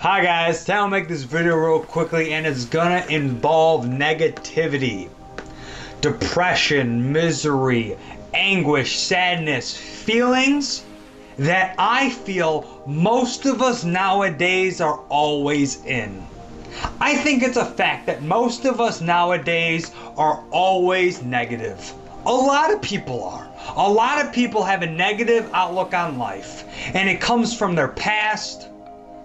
Hi guys, today I'll make this video real quickly and it's gonna involve negativity, depression, misery, anguish, sadness, feelings that I feel most of us nowadays are always in. I think it's a fact that most of us nowadays are always negative. A lot of people are. A lot of people have a negative outlook on life, and it comes from their past,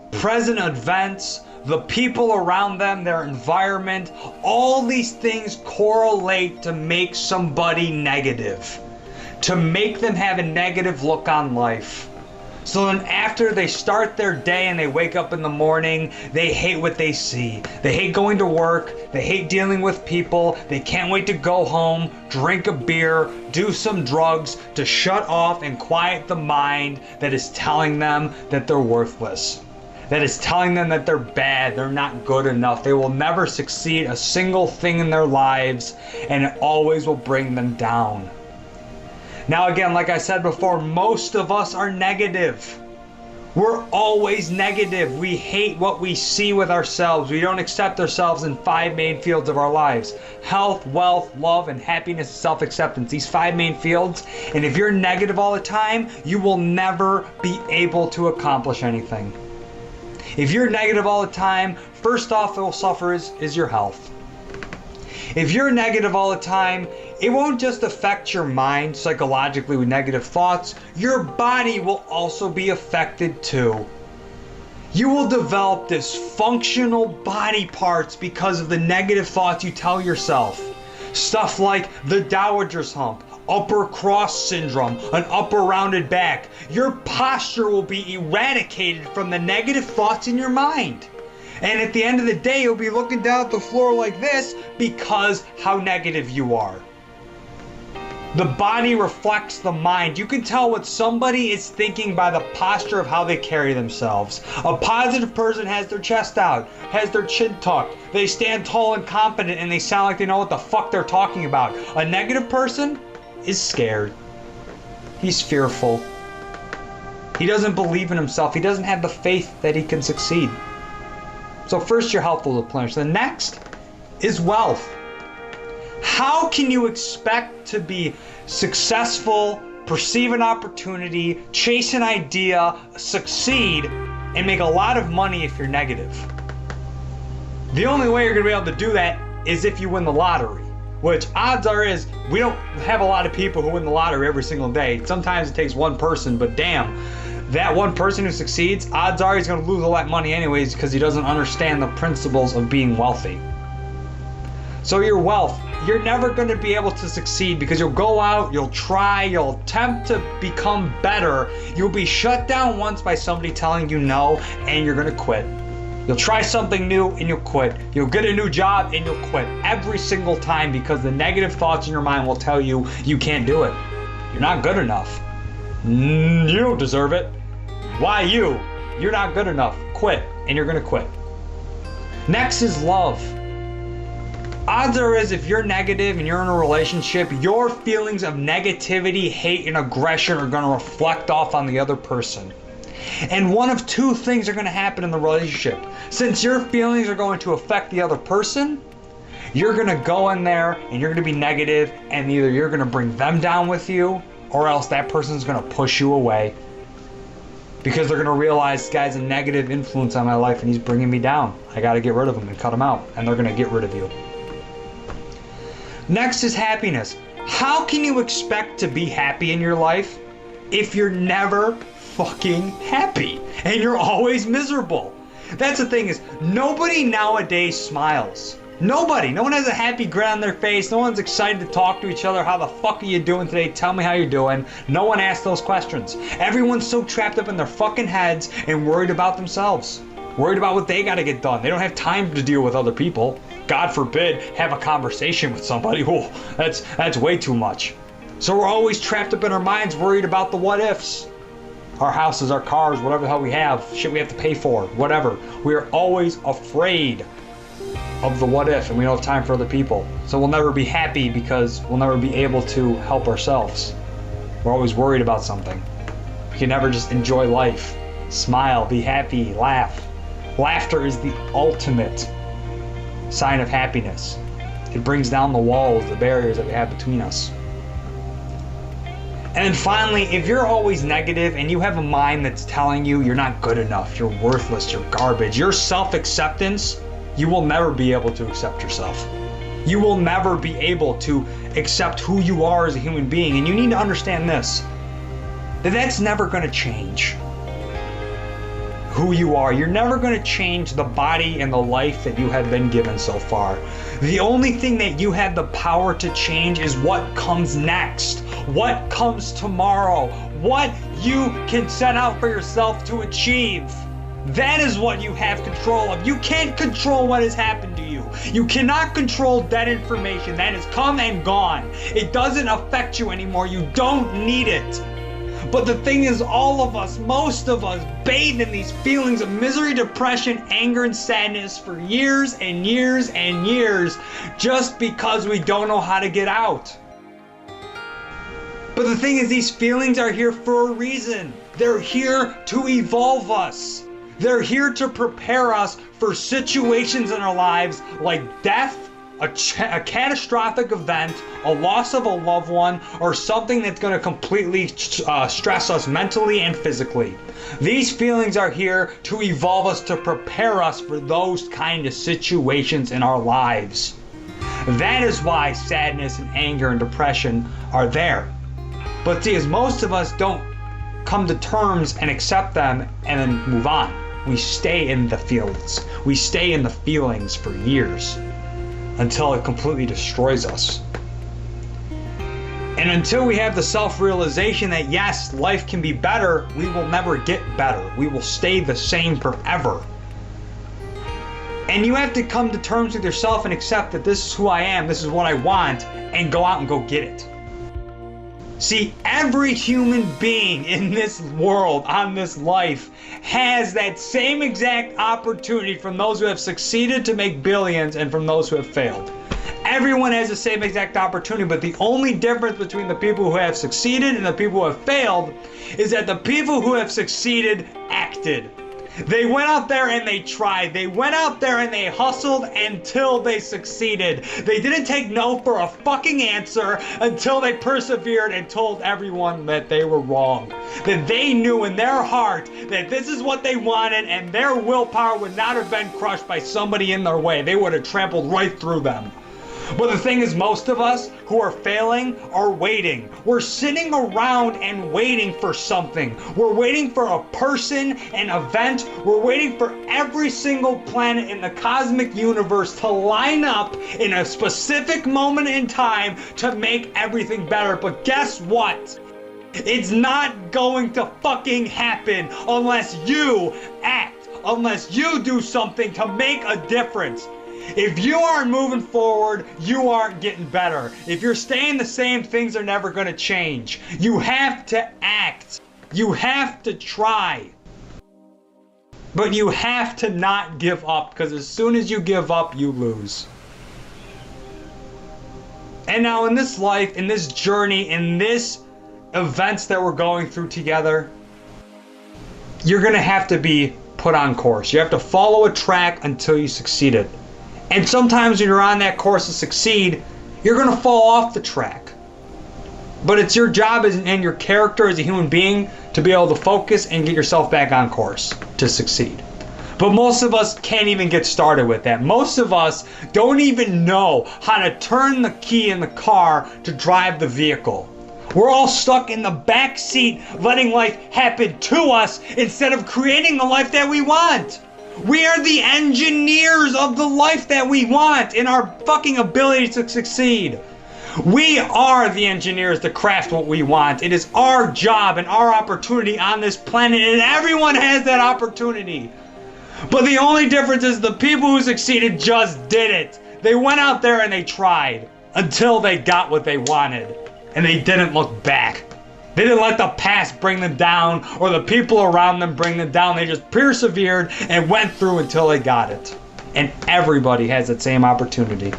present events, the people around them, their environment. All these things correlate to make somebody negative, to make them have a negative look on life. So then after they start their day and they wake up in the morning, they hate what they see. They hate going to work, they hate dealing with people, they can't wait to go home, drink a beer, do some drugs to shut off and quiet the mind that is telling them that they're worthless. That is telling them that they're bad, they're not good enough, they will never succeed a single thing in their lives, and it always will bring them down. Now again, like I said before, most of us are negative. We're always negative. We hate what we see with ourselves. We don't accept ourselves in 5 main fields of our lives: health, wealth, love, and happiness, self-acceptance. These 5 main fields. And if you're negative all the time, you will never be able to accomplish anything. If you're negative all the time, first off, it will suffer is your health. If you're negative all the time, it won't just affect your mind psychologically with negative thoughts, your body will also be affected too. You will develop dysfunctional body parts because of the negative thoughts you tell yourself. Stuff like the dowager's hump, upper cross syndrome, an upper rounded back. Your posture will be eradicated from the negative thoughts in your mind. And at the end of the day, you'll be looking down at the floor like this because how negative you are. The body reflects the mind. You can tell what somebody is thinking by the posture of how they carry themselves. A positive person has their chest out, has their chin tucked. They stand tall and confident and they sound like they know what the fuck they're talking about. A negative person is scared. He's fearful. He doesn't believe in himself. He doesn't have the faith that he can succeed. So first, your health will replenish. The next is wealth. How can you expect to be successful, perceive an opportunity, chase an idea, succeed, and make a lot of money if you're negative? The only way you're going to be able to do that is if you win the lottery, which odds are is we don't have a lot of people who win the lottery every single day. Sometimes it takes one person, but damn, that one person who succeeds, odds are he's going to lose all that money anyways because he doesn't understand the principles of being wealthy. So your wealth, you're never going to be able to succeed because you'll go out, you'll try, you'll attempt to become better. You'll be shut down once by somebody telling you no, and you're going to quit. You'll try something new and you'll quit. You'll get a new job and you'll quit every single time because the negative thoughts in your mind will tell you you can't do it. You're not good enough. You don't deserve it. Why you? You're not good enough. Quit, and you're going to quit. Next is love. Odds are is if you're negative and you're in a relationship, your feelings of negativity, hate, and aggression are going to reflect off on the other person. And one of two things are going to happen in the relationship. Since your feelings are going to affect the other person, you're going to go in there and you're going to be negative, and either you're going to bring them down with you or else that person's going to push you away. Because they're going to realize this guy's a negative influence on my life and he's bringing me down. I got to get rid of him and cut him out. And they're going to get rid of you. Next is happiness. How can you expect to be happy in your life if you're never fucking happy and you're always miserable? That's the thing is, nobody nowadays smiles. Nobody. No one has a happy grin on their face. No one's excited to talk to each other. How the fuck are you doing today? Tell me how you're doing. No one asks those questions. Everyone's so trapped up in their fucking heads and worried about themselves. Worried about what they gotta get done. They don't have time to deal with other people. God forbid, have a conversation with somebody. Oh, that's way too much. So we're always trapped up in our minds, worried about the what ifs. Our houses, our cars, whatever the hell we have, shit we have to pay for, whatever. We are always afraid of the what if, and we don't have time for other people. So we'll never be happy because we'll never be able to help ourselves. We're always worried about something. We can never just enjoy life, smile, be happy, laugh. Laughter is the ultimate sign of happiness. It brings down the walls, the barriers that we have between us. And then finally, if you're always negative and you have a mind that's telling you you're not good enough, you're worthless, you're garbage, your self-acceptance, you will never be able to accept yourself. You will never be able to accept who you are as a human being. And you need to understand this, that that's never going to change who you are. You're never going to change the body and the life that you have been given so far. The only thing that you have the power to change is what comes next, what comes tomorrow, what you can set out for yourself to achieve. That is what you have control of. You can't control what has happened to you. You cannot control that information. That has come and gone. It doesn't affect you anymore. You don't need it. But the thing is, all of us, most of us, bathed in these feelings of misery, depression, anger, and sadness for years and years and years, just because we don't know how to get out. But the thing is, these feelings are here for a reason. They're here to evolve us. They're here to prepare us for situations in our lives like death, a catastrophic event, a loss of a loved one, or something that's going to completely stress us mentally and physically. These feelings are here to evolve us, to prepare us for those kind of situations in our lives. That is why sadness and anger and depression are there. But see, as most of us don't come to terms and accept them and then move on. We stay in the feelings. We stay in the feelings for years until it completely destroys us. And until we have the self-realization that yes, life can be better, we will never get better. We will stay the same forever. And you have to come to terms with yourself and accept that this is who I am, this is what I want, and go out and go get it. See, every human being in this world, on this life, has that same exact opportunity from those who have succeeded to make billions and from those who have failed. Everyone has the same exact opportunity, but the only difference between the people who have succeeded and the people who have failed is that the people who have succeeded acted. They went out there and they tried. They went out there and they hustled until they succeeded. They didn't take no for a fucking answer until they persevered and told everyone that they were wrong. That they knew in their heart that this is what they wanted and their willpower would not have been crushed by somebody in their way. They would have trampled right through them. But the thing is, most of us who are failing are waiting. We're sitting around and waiting for something. We're waiting for a person, an event. We're waiting for every single planet in the cosmic universe to line up in a specific moment in time to make everything better. But guess what? It's not going to fucking happen unless you act, unless you do something to make a difference. If you aren't moving forward, you aren't getting better. If you're staying the same, things are never going to change. You have to act. You have to try. But you have to not give up, because as soon as you give up, you lose. And now in this life, in this journey, in this events that we're going through together, you're going to have to be put on course. You have to follow a track until you succeed it. And sometimes when you're on that course to succeed, you're going to fall off the track. But it's your job and your character as a human being to be able to focus and get yourself back on course to succeed. But most of us can't even get started with that. Most of us don't even know how to turn the key in the car to drive the vehicle. We're all stuck in the back seat letting life happen to us instead of creating the life that we want. We are the engineers of the life that we want in our fucking ability to succeed. We are the engineers to craft what we want. It is our job and our opportunity on this planet, and everyone has that opportunity. But the only difference is the people who succeeded just did it. They went out there and they tried until they got what they wanted, and they didn't look back. They didn't let the past bring them down or the people around them bring them down. They just persevered and went through until they got it. And everybody has that same opportunity.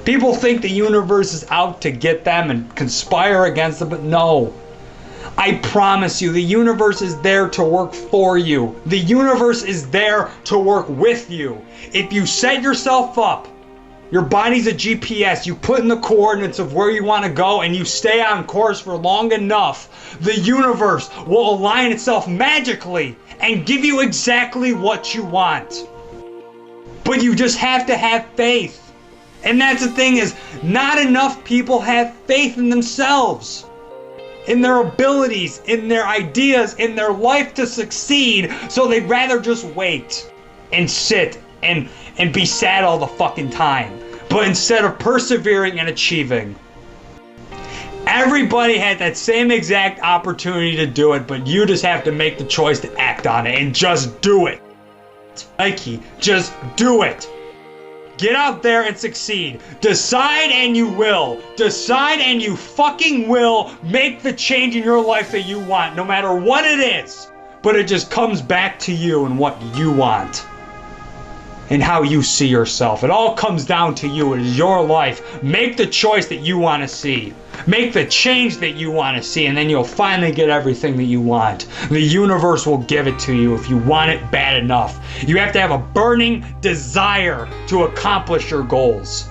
People think the universe is out to get them and conspire against them, but no. I promise you, the universe is there to work for you. The universe is there to work with you. If you set yourself up, your body's a GPS. You put in the coordinates of where you want to go and you stay on course for long enough, the universe will align itself magically and give you exactly what you want. But you just have to have faith. And that's the thing, is not enough people have faith in themselves, in their abilities, in their ideas, in their life to succeed, so they'd rather just wait and sit and be sad all the fucking time. But instead of persevering and achieving. Everybody had that same exact opportunity to do it, but you just have to make the choice to act on it and just do it. Nike, just do it. Get out there and succeed. Decide and you will. Decide and you fucking will make the change in your life that you want, no matter what it is. But it just comes back to you and what you want and how you see yourself. It all comes down to you. It is your life. Make the choice that you want to see. Make the change that you want to see, and then you'll finally get everything that you want. The universe will give it to you if you want it bad enough. You have to have a burning desire to accomplish your goals.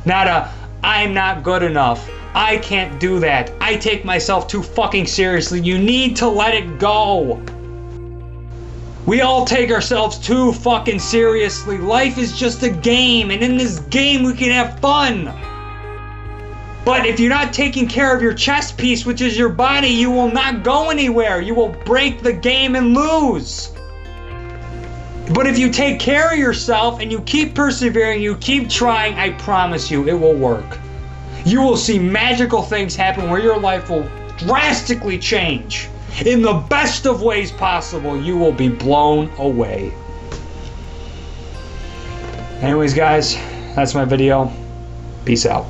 Not a, I'm not good enough. I can't do that. I take myself too fucking seriously. You need to let it go. We all take ourselves too fucking seriously. Life is just a game, and in this game we can have fun. But if you're not taking care of your chess piece, which is your body, you will not go anywhere. You will break the game and lose. But if you take care of yourself and you keep persevering, you keep trying, I promise you, it will work. You will see magical things happen where your life will drastically change. In the best of ways possible, you will be blown away. Anyways, guys, that's my video. Peace out.